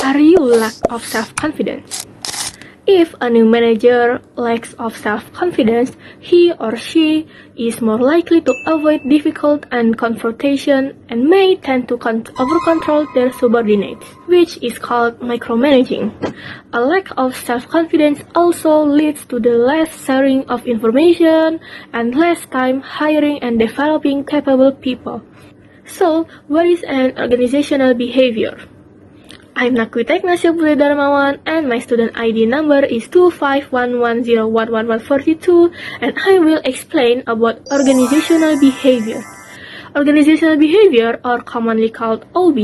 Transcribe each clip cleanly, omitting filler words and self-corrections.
Are you lack of self-confidence? If a new manager lacks of self-confidence, he or she is more likely to avoid difficult and confrontation and may tend to over-control their subordinates, which is called micromanaging. A lack of self-confidence also leads to the less sharing of information and less time hiring and developing capable people. So, what is an organizational behavior? I'm Nakutek Nasyapuli Darmawan and my student ID number is 251101142 and I will explain about organizational behavior. Organizational behavior, or commonly called OB,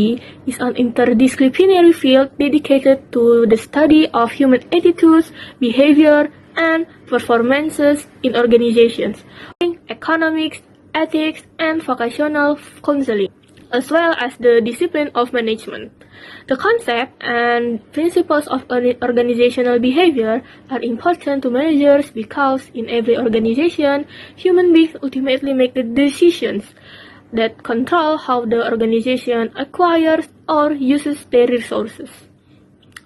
is an interdisciplinary field dedicated to the study of human attitudes, behavior, and performances in organizations, economics, ethics, and vocational counseling, as well as the discipline of management. The concept and principles of organizational behavior are important to managers because in every organization, human beings ultimately make the decisions that control how the organization acquires or uses their resources.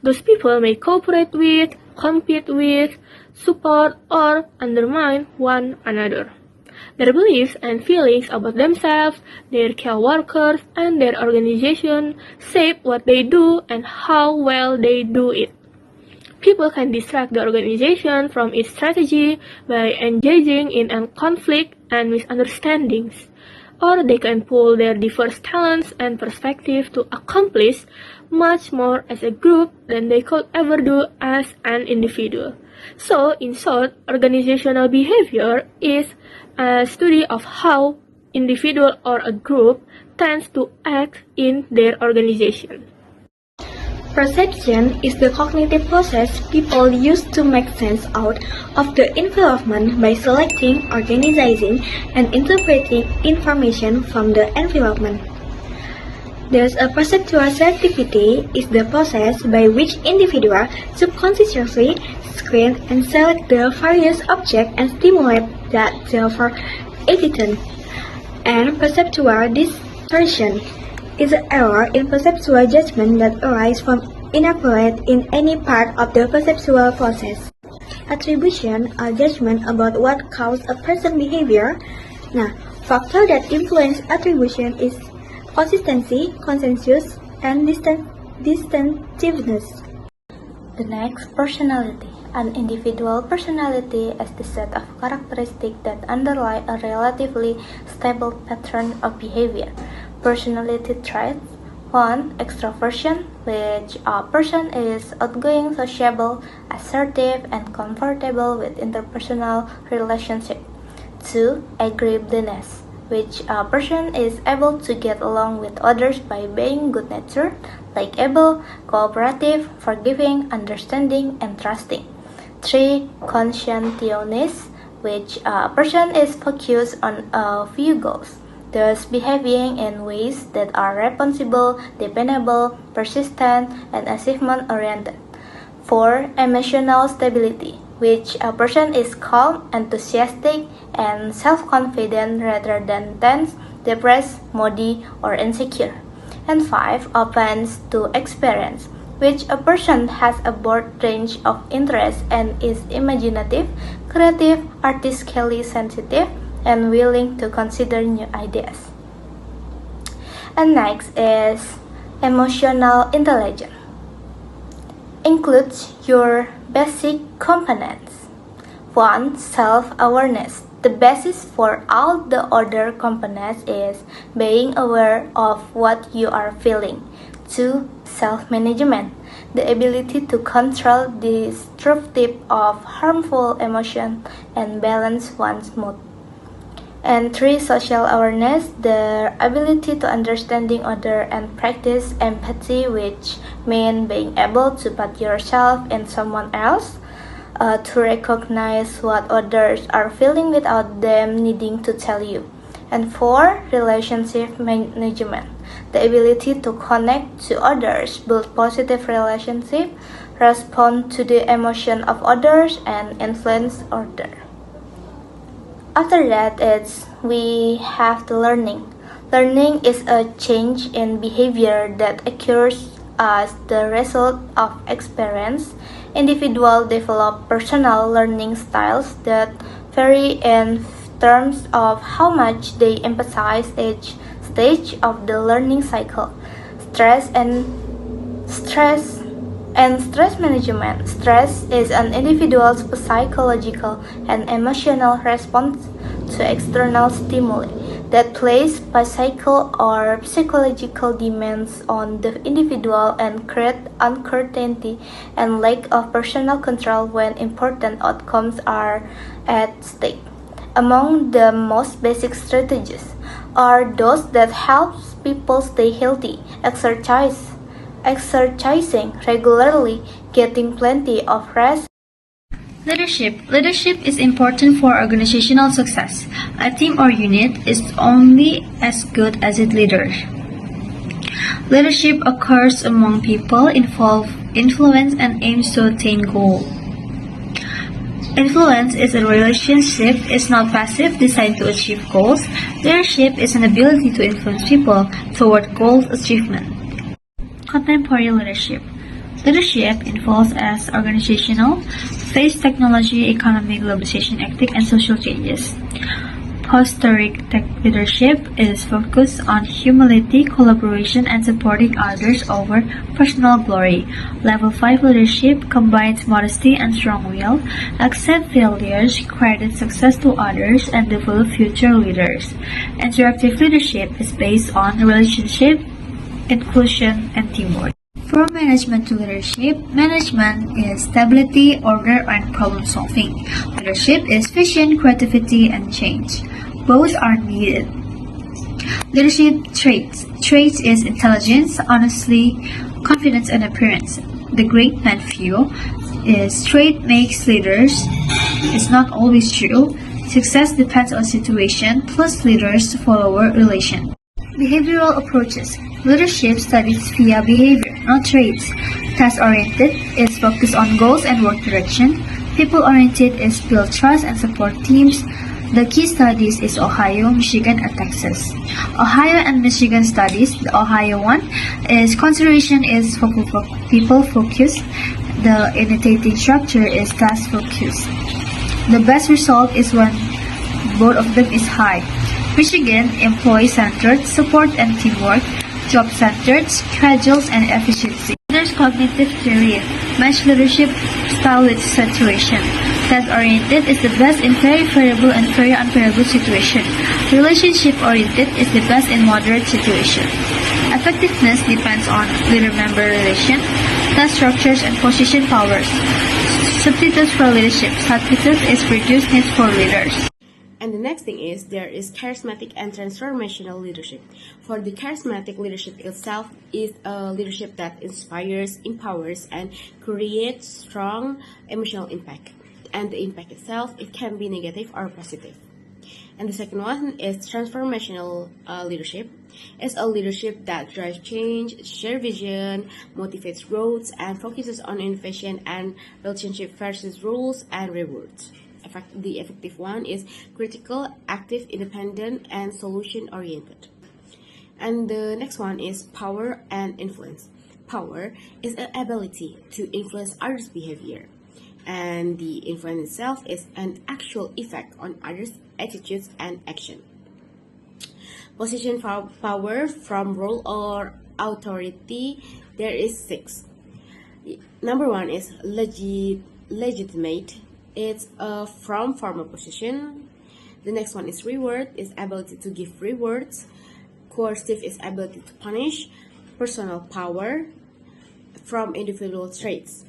Those people may cooperate with, compete with, support, or undermine one another. Their beliefs and feelings about themselves, their co-workers, and their organization shape what they do and how well they do it. People can distract the organization from its strategy by engaging in a conflict and misunderstandings, or they can pool their diverse talents and perspectives to accomplish much more as a group than they could ever do as an individual. So, in short, organizational behavior is a study of how individual or a group tends to act in their organization. Perception is the cognitive process people use to make sense out of the environment by selecting, organizing, and interpreting information from the environment. Thus, a perceptual selectivity is the process by which individuals subconsciously screen and select the various objects and stimuli that therefore evident. And perceptual distortion is an error in perceptual judgment that arises from inaccurate in any part of the perceptual process. Attribution or judgment about what causes a person's behavior. Factor that influence attribution is consistency, consensus, and distinctiveness. The next, personality. An individual personality is the set of characteristics that underlie a relatively stable pattern of behavior. Personality traits. 1. Extroversion, which a person is outgoing, sociable, assertive, and comfortable with interpersonal relationships. 2. Agreeableness, which a person is able to get along with others by being good-natured, likable, cooperative, forgiving, understanding, and trusting. 3. Conscientious, which a person is focused on a few goals, thus behaving in ways that are responsible, dependable, persistent, and achievement-oriented. 4. Emotional stability, which a person is calm, enthusiastic, and self-confident rather than tense, depressed, moody, or insecure. And 5. Opens to experience, which a person has a broad range of interests and is imaginative, creative, artistically sensitive, and willing to consider new ideas. And next is emotional intelligence. Includes your basic components. 1. Self-awareness. The basis for all the other components is being aware of what you are feeling. 2. Self-management. The ability to control the destructive of harmful emotion and balance one's mood. And 3. Social awareness. The ability to understanding others and practice empathy, which means being able to put yourself in someone else, to recognize what others are feeling without them needing to tell you. And 4. Relationship management. The ability to connect to others, build positive relationships, respond to the emotion of others, and influence others. After that, we have the learning. Learning is a change in behavior that occurs as the result of experience, individuals develop personal learning styles that vary in terms of how much they emphasize each stage of the learning cycle. Stress and stress stress management. Stress is an individual's psychological and emotional response to external stimuli that place physical or psychological demands on the individual and create uncertainty and lack of personal control when important outcomes are at stake. Among the most basic strategies are those that help people stay healthy, exercising regularly, getting plenty of rest. Leadership is important for organizational success. A team or unit is only as good as its leader. Leadership occurs among people involved influence and aims to attain goal. Influence is a relationship, it's not passive, designed to achieve goals. Leadership is an ability to influence people toward goal achievement. Contemporary leadership. Leadership involves as organizational, face technology, economic, globalization, ethic, and social changes. Post-historic leadership is focused on humility, collaboration, and supporting others over personal glory. Level 5 leadership combines modesty and strong will, accept failures, credit success to others, and develop future leaders. Interactive leadership is based on relationship, inclusion, and teamwork. From management to leadership, management is stability, order, and problem solving. Leadership is vision, creativity, and change. Both are needed. Leadership traits. Traits is intelligence, honesty, confidence, and appearance. The great man view is trait makes leaders. It's not always true. Success depends on situation plus leaders-follower relation. Behavioral approaches. Leadership studies via behavior, not traits. Task-oriented is focused on goals and work direction. People-oriented is build trust and support teams. The key studies is Ohio, Michigan, and Texas. Ohio and Michigan studies. The Ohio one is consideration is people focused. The imitating structure is task focused. The best result is when both of them is high. Michigan, employee-centered, support and teamwork. Job-centered, schedules and efficiency. There's cognitive theory. Match leadership style with situation. Task-oriented is the best in very favorable and very unfavorable situation. Relationship-oriented is the best in moderate situation. Effectiveness depends on leader-member relation, task structures, and position powers. Substitutes for leadership. Substitute is reduced needs for leaders. And the next thing is there is charismatic and transformational leadership. For the charismatic leadership itself is a leadership that inspires, empowers, and creates strong emotional impact. And the impact itself, it can be negative or positive. And the second one is transformational leadership. It's a leadership that drives change, shares vision, motivates growth, and focuses on innovation and relationship versus rules and rewards. The effective one is critical, active, independent, and solution-oriented. And the next one is power and influence. Power is an ability to influence others' behavior, and the influence itself is an actual effect on others' attitudes and action. Position for power from role or authority, there is 6. Number 1 is legitimate. It's from formal position. The next one is reward, is ability to give rewards. Coercive is ability to punish. Personal power from individual traits.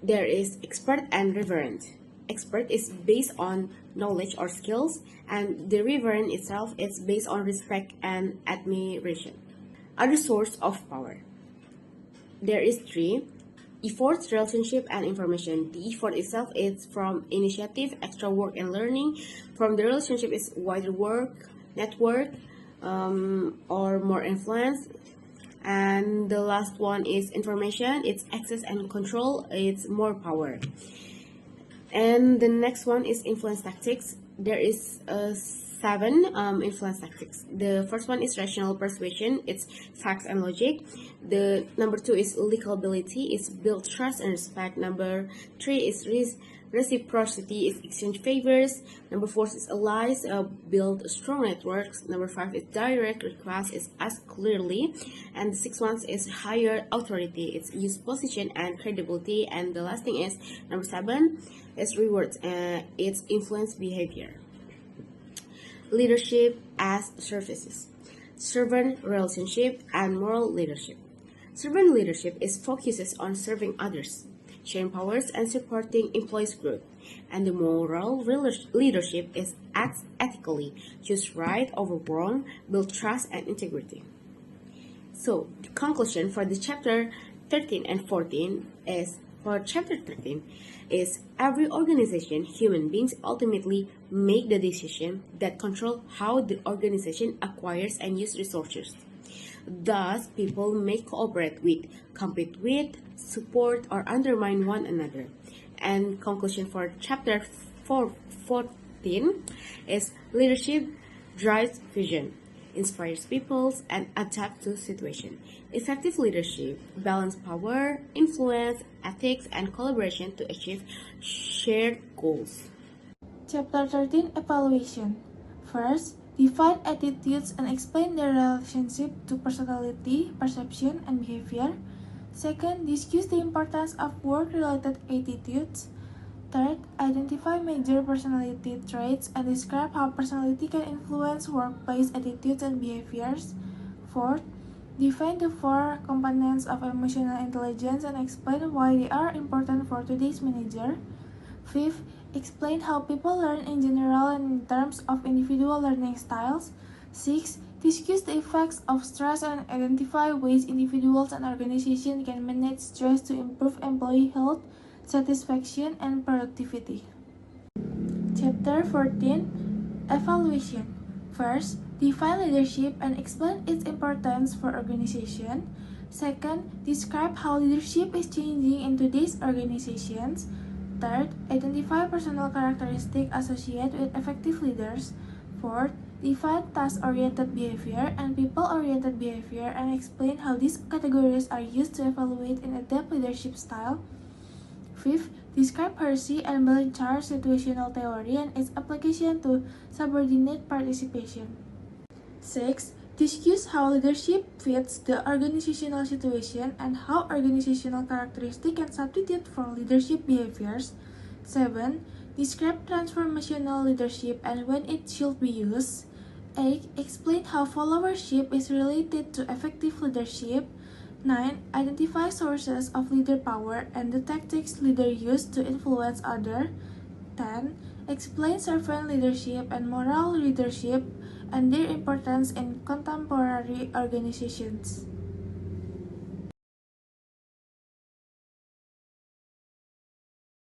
There is expert and reverent. Expert is based on knowledge or skills, and the reverent itself is based on respect and admiration. Other source of power. There is 3. Effort, relationship, and information. The effort itself is from initiative, extra work and learning. From the relationship is wider work, network, or more influence. And the last one is information. It's access and control. It's more power. And the next one is influence tactics. There is 7 influence tactics. The first one is rational persuasion. It's facts and logic. The number 2 is likability. It's build trust and respect. Number 3 is reciprocity. It's exchange favors. Number 4 is allies. Build strong networks. Number 5 is direct request. It's ask clearly. And the sixth one is higher authority. It's use position and credibility. And the last thing is number 7 is rewards. It's influence behavior. Leadership as services, servant relationship, and moral leadership. Servant leadership focuses on serving others, sharing powers, and supporting employees' growth. And the moral leadership acts ethically, choose right over wrong, build trust and integrity. So, the conclusion for the chapter 13 and 14 is, for chapter 13, is every organization, human beings ultimately make the decision that control how the organization acquires and uses resources. Thus, people may cooperate with, compete with, support, or undermine one another. And conclusion for chapter 14 is leadership drives vision, inspires people, and adapts to situation. Effective leadership balances power, influence, ethics, and collaboration to achieve shared goals. Chapter 13 Evaluation. First, define attitudes and explain their relationship to personality, perception, and behavior. Second, discuss the importance of work-related attitudes. Third, identify major personality traits and describe how personality can influence workplace attitudes and behaviors. Fourth, define the 4 components of emotional intelligence and explain why they are important for today's manager. Fifth, explain how people learn in general and in terms of individual learning styles. Sixth, discuss the effects of stress and identify ways individuals and organizations can manage stress to improve employee health, satisfaction, and productivity. Chapter 14 Evaluation. First, define leadership and explain its importance for organization. Second, describe how leadership is changing in today's organizations. Third, identify personal characteristics associated with effective leaders. Fourth, define task-oriented behavior and people-oriented behavior and explain how these categories are used to evaluate and adapt leadership style. Fifth, describe Hersey and Blanchard's situational theory and its application to subordinate participation. Sixth, discuss how leadership fits the organizational situation and how organizational characteristics can substitute for leadership behaviors. 7. Describe transformational leadership and when it should be used. 8. Explain how followership is related to effective leadership. 9. Identify sources of leader power and the tactics leaders use to influence others. 10. Explain servant leadership and moral leadership and their importance in contemporary organizations.